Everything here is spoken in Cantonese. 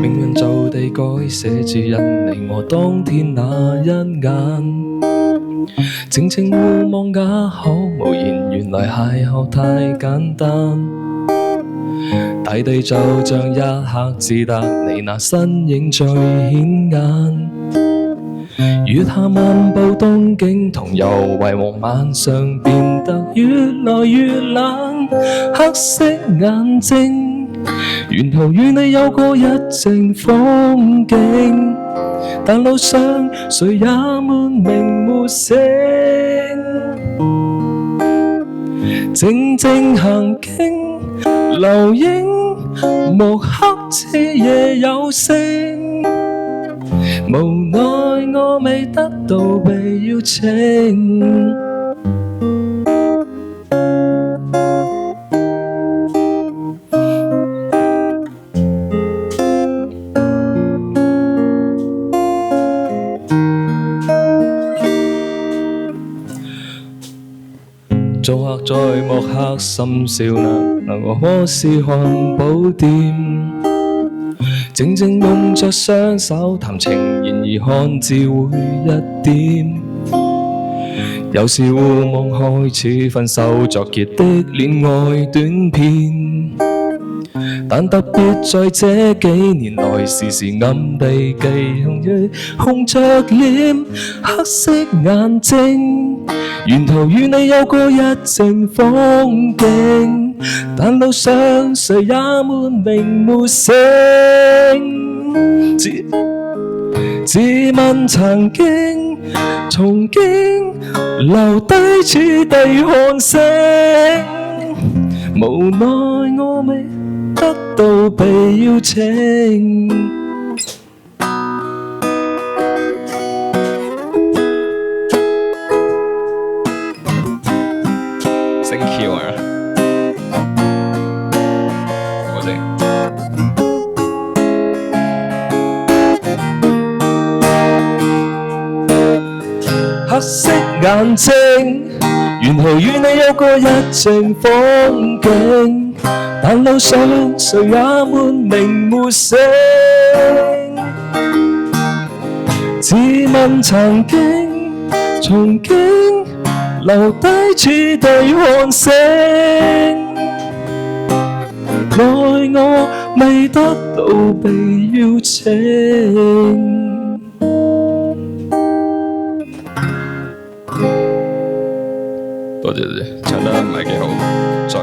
命運就地改寫住印你我當天那一眼，靜靜互望也可無言，原來邂逅太簡單。大地就像一刻只得你那身影最顯眼。月下漫步東京，同遊遺忘晚上變得越來越冷。黑色眼睛，沿途與你有過一程風景，但路上誰也沒名沒姓。靜靜行經留影，木刻似夜有聲。無奈我未得到被邀請，做客在莫克深宵那個柯士漢堡店，靜靜用着雙手談情，然而看字會一點。有時互望開始分手作結的戀愛短片，但特別在這幾年來，時時暗地記紅着臉，黑色眼睛，沿途與你有過一程風景，但路上誰也沒名沒姓。自問曾經從經留低此地看星，無奈我未得到被邀請。升 Q 啊！我哋黑色眼睛，沿途與你有過一程風景，但路上誰也沒名沒姓。自問曾經從經留低此地看星，奈我未得到被邀請。多謝，唱得唔係幾好，再